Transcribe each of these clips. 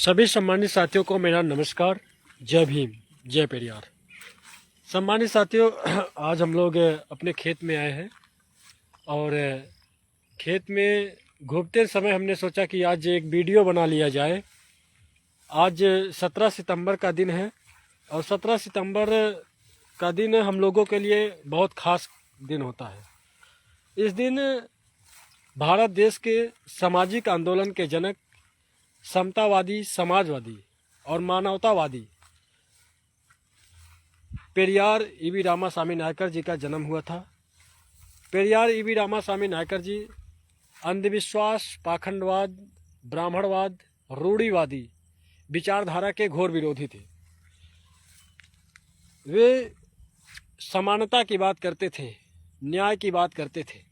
सभी सम्मानित साथियों को मेरा नमस्कार। जय भीम, जय पेरियार। सम्मानित साथियों, आज हम लोग अपने खेत में आए हैं और खेत में घूमते समय हमने सोचा कि आज एक वीडियो बना लिया जाए। आज 17 सितंबर का दिन है और 17 सितंबर का दिन हम लोगों के लिए बहुत खास दिन होता है। इस दिन भारत देश के सामाजिक आंदोलन के जनक, समतावादी, समाजवादी और मानवतावादी पेरियार ईवी रामासामी नायकर जी का जन्म हुआ था। पेरियार ईवी रामासामी नायकर जी अंधविश्वास, पाखंडवाद, ब्राह्मणवाद, रूढ़िवादी विचारधारा के घोर विरोधी थे। वे समानता की बात करते थे, न्याय की बात करते थे।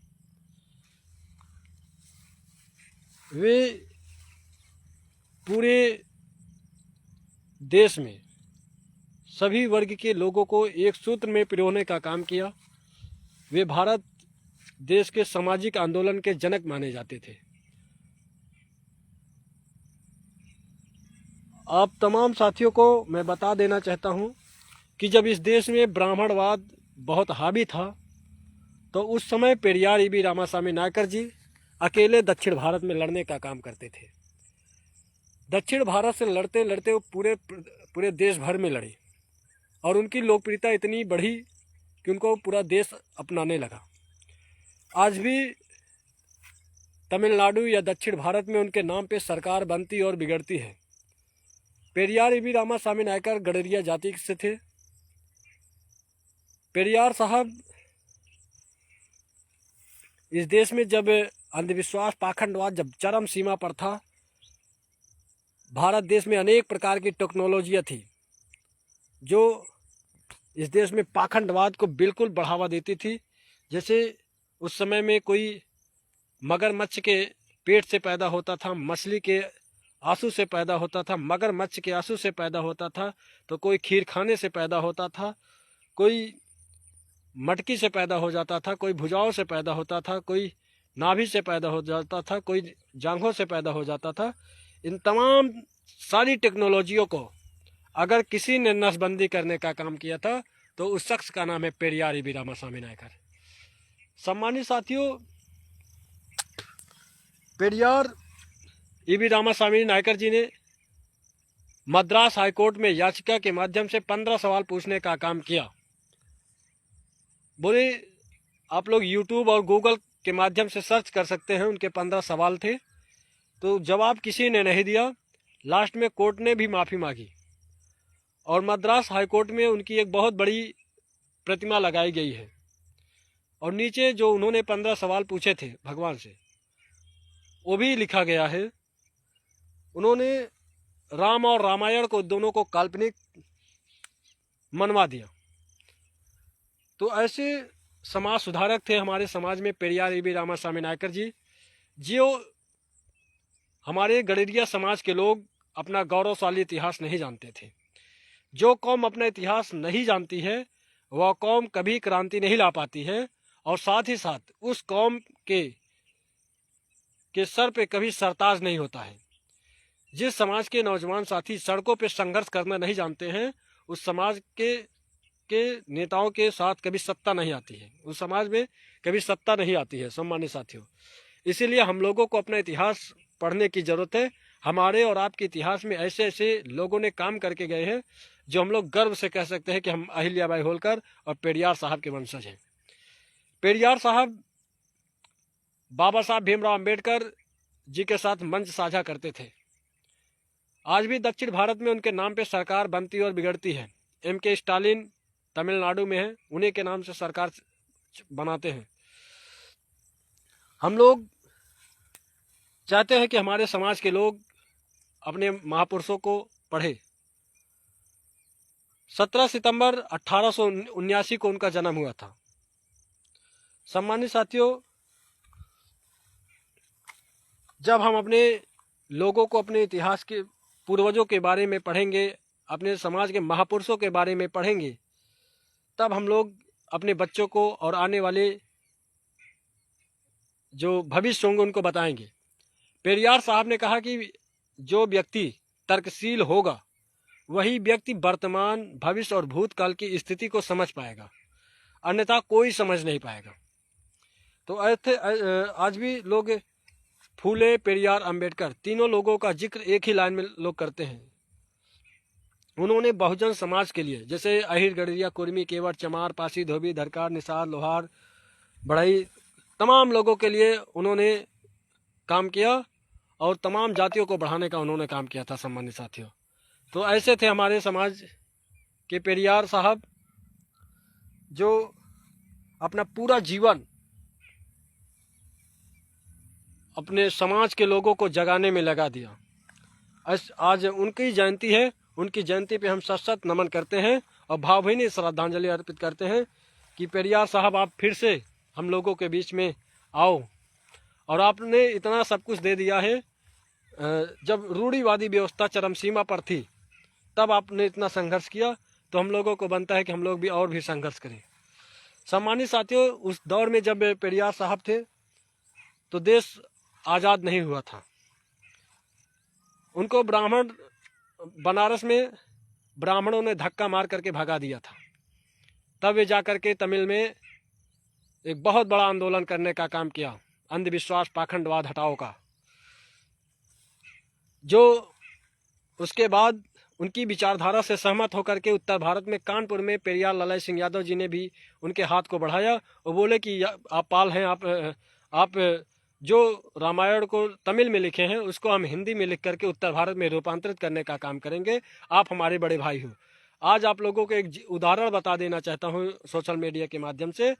वे पूरे देश में सभी वर्ग के लोगों को एक सूत्र में पिरोने का काम किया। वे भारत देश के सामाजिक आंदोलन के जनक माने जाते थे। आप तमाम साथियों को मैं बता देना चाहता हूं कि जब इस देश में ब्राह्मणवाद बहुत हावी था तो उस समय पेरियार ईवी रामासामी नायकर जी अकेले दक्षिण भारत में लड़ने का काम करते थे। दक्षिण भारत से लड़ते लड़ते वो पूरे देश भर में लड़े और उनकी लोकप्रियता इतनी बढ़ी कि उनको पूरा देश अपनाने लगा। आज भी तमिलनाडु या दक्षिण भारत में उनके नाम पे सरकार बनती और बिगड़ती है। पेरियार ईवी रामासामी नायकर गडरिया जाति से थे। पेरियार साहब इस देश में जब अंधविश्वास, पाखंडवाद जब चरम सीमा पर था, भारत देश में अनेक प्रकार की टेक्नोलॉजियाँ थी जो इस देश में पाखंडवाद को बिल्कुल बढ़ावा देती थी। जैसे उस समय में कोई मगरमच्छ के पेट से पैदा होता था, मछली के आंसू से पैदा होता था, मगरमच्छ के आंसू से पैदा होता था, तो कोई खीर खाने से पैदा होता था, कोई मटकी से पैदा हो जाता था, कोई भुजाओं से पैदा होता था, कोई नाभि से पैदा हो जाता था, कोई जांघों से पैदा हो जाता था। इन तमाम सारी टेक्नोलॉजियों को अगर किसी ने नसबंदी करने का काम किया था तो उस शख्स का नाम है पेरियार ईवी रामासामी नायकर। सम्मानित साथियों, पेरियार ईवी रामासामी नायकर जी ने मद्रास हाईकोर्ट में याचिका के माध्यम से 15 सवाल पूछने का काम किया। बोले आप लोग यूट्यूब और गूगल के माध्यम से सर्च कर सकते हैं, उनके 15 सवाल थे। तो जवाब किसी ने नहीं दिया। लास्ट में कोर्ट ने भी माफ़ी मांगी और मद्रास हाईकोर्ट में उनकी एक बहुत बड़ी प्रतिमा लगाई गई है और नीचे जो उन्होंने 15 सवाल पूछे थे भगवान से, वो भी लिखा गया है। उन्होंने राम और रामायण को दोनों को काल्पनिक मनवा दिया। तो ऐसे समाज सुधारक थे हमारे समाज में पेरियार ईवी रामासामी नायकर जी। जो हमारे गडरिया समाज के लोग अपना गौरवशाली इतिहास नहीं जानते थे। जो कौम अपना इतिहास नहीं जानती है वह कौम कभी क्रांति नहीं ला पाती है और साथ ही साथ उस कौम के सर पे कभी सरताज नहीं होता है। जिस समाज के नौजवान साथी सड़कों पे संघर्ष करना नहीं जानते हैं, उस समाज के नेताओं के साथ कभी सत्ता नहीं आती है, उस समाज में कभी सत्ता नहीं आती है। सम्मानित साथियों, इसीलिए हम लोगों को अपना इतिहास पढ़ने की जरूरत है। हमारे और आपके इतिहास में ऐसे ऐसे लोगों ने काम करके गए हैं जो हम लोग गर्व से कह सकते हैं कि हम अहिल्याबाई होलकर और पेरियार साहब के वंशज हैं। पेरियार साहब बाबा साहब भीमराव अंबेडकर जी के साथ मंच साझा करते थे। आज भी दक्षिण भारत में उनके नाम पे सरकार बनती और बिगड़ती है। M.K. स्टालिन तमिलनाडु में है, उन्हीं के नाम से सरकार बनाते हैं। हम लोग चाहते हैं कि हमारे समाज के लोग अपने महापुरुषों को पढ़े। 17 सितंबर 1879 को उनका जन्म हुआ था। सम्मानित साथियों, जब हम अपने लोगों को अपने इतिहास के पूर्वजों के बारे में पढ़ेंगे, अपने समाज के महापुरुषों के बारे में पढ़ेंगे, तब हम लोग अपने बच्चों को और आने वाले जो भविष्य होंगे उनको बताएंगे। पेरियार साहब ने कहा कि जो व्यक्ति तर्कशील होगा वही व्यक्ति वर्तमान, भविष्य और भूतकाल की स्थिति को समझ पाएगा, अन्यथा कोई समझ नहीं पाएगा। तो ऐसे आज भी लोग फूले, पेरियार, अंबेडकर तीनों लोगों का जिक्र एक ही लाइन में लोग करते हैं। उन्होंने बहुजन समाज के लिए, जैसे अहिर, गडरिया, कुर्मी, केवट, चमार, पासी, धोबी, धरकार, निसार, लोहार, बढ़ई, तमाम लोगों के लिए उन्होंने काम किया और तमाम जातियों को बढ़ाने का उन्होंने काम किया था। सम्मानित साथियों, तो ऐसे थे हमारे समाज के पेरियार साहब, जो अपना पूरा जीवन अपने समाज के लोगों को जगाने में लगा दिया। आज उनकी जयंती है, उनकी जयंती पे हम सशक्त नमन करते हैं और भावभीनी श्रद्धांजलि अर्पित करते हैं कि पेरियार साहब आप फिर से हम लोगों के बीच में आओ। और आपने इतना सब कुछ दे दिया है, जब रूढ़िवादी व्यवस्था चरम सीमा पर थी तब आपने इतना संघर्ष किया, तो हम लोगों को बनता है कि हम लोग भी और भी संघर्ष करें। सम्मानित साथियों, उस दौर में जब पेरियार साहब थे तो देश आज़ाद नहीं हुआ था। उनको बनारस में ब्राह्मणों ने धक्का मार करके भगा दिया था। तब वे जाकर के तमिल में एक बहुत बड़ा आंदोलन करने का काम किया, अंधविश्वास, पाखंडवाद हटाओ का। जो उसके बाद उनकी विचारधारा से सहमत होकर के उत्तर भारत में कानपुर में पेरियार लालाई सिंह यादव जी ने भी उनके हाथ को बढ़ाया और बोले कि आप पाल हैं, आप जो रामायण को तमिल में लिखे हैं उसको हम हिंदी में लिख करके उत्तर भारत में रूपांतरित करने का काम करेंगे, आप हमारे बड़े भाई हो। आज आप लोगों को एक उदाहरण बता देना चाहता हूँ सोशल मीडिया के माध्यम से।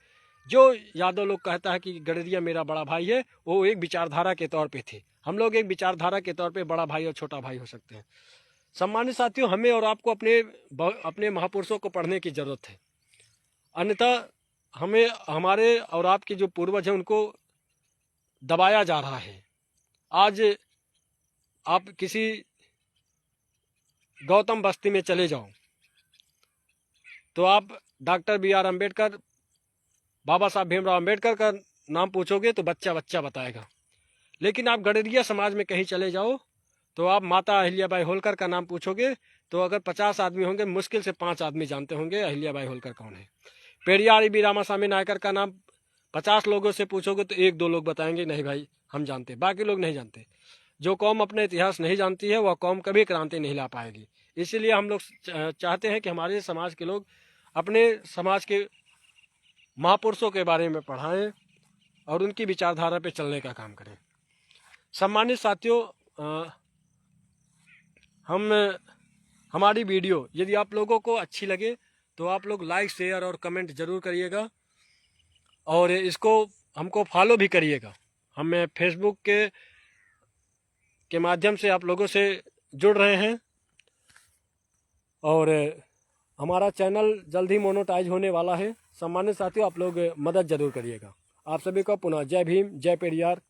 जो यादव लोग कहता है कि गडरिया मेरा बड़ा भाई है, वो एक विचारधारा के तौर पे थे। हम लोग एक विचारधारा के तौर पे बड़ा भाई और छोटा भाई हो सकते हैं। सम्मानित साथियों, हमें और आपको अपने महापुरुषों को पढ़ने की जरूरत है, अन्यथा हमें हमारे और आपके जो पूर्वज हैं उनको दबाया जा रहा है। आज आप किसी गौतम बस्ती में चले जाओ तो आप डॉक्टर बी आर अम्बेडकर, बाबा साहब भीमराव अम्बेडकर का नाम पूछोगे तो बच्चा बच्चा बताएगा। लेकिन आप गडरिया समाज में कहीं चले जाओ तो आप माता अहिल्याबाई होलकर का नाम पूछोगे तो अगर 50 आदमी होंगे मुश्किल से 5 आदमी जानते होंगे अहिल्याबाई होलकर कौन है। पेरियार बी रामास्वामी नायकर का नाम 50 लोगों से पूछोगे तो 1-2 लोग बताएंगे नहीं भाई हम जानते, बाकी लोग नहीं जानते। जो कौम अपने इतिहास नहीं जानती है वह कौम कभी क्रांति नहीं ला पाएगी। इसीलिए हम लोग चाहते हैं कि हमारे समाज के लोग अपने समाज के महापुरुषों के बारे में पढ़ाएं और उनकी विचारधारा पे चलने का काम करें। सम्मानित साथियों, हमारी वीडियो यदि आप लोगों को अच्छी लगे तो आप लोग लाइक, शेयर और कमेंट जरूर करिएगा और इसको हमको फॉलो भी करिएगा। हम फेसबुक के माध्यम से आप लोगों से जुड़ रहे हैं और हमारा चैनल जल्द ही मोनेटाइज होने वाला है। सम्मानित साथियों, आप लोग मदद जरूर करिएगा। आप सभी को पुनः जय भीम, जय पेरियार।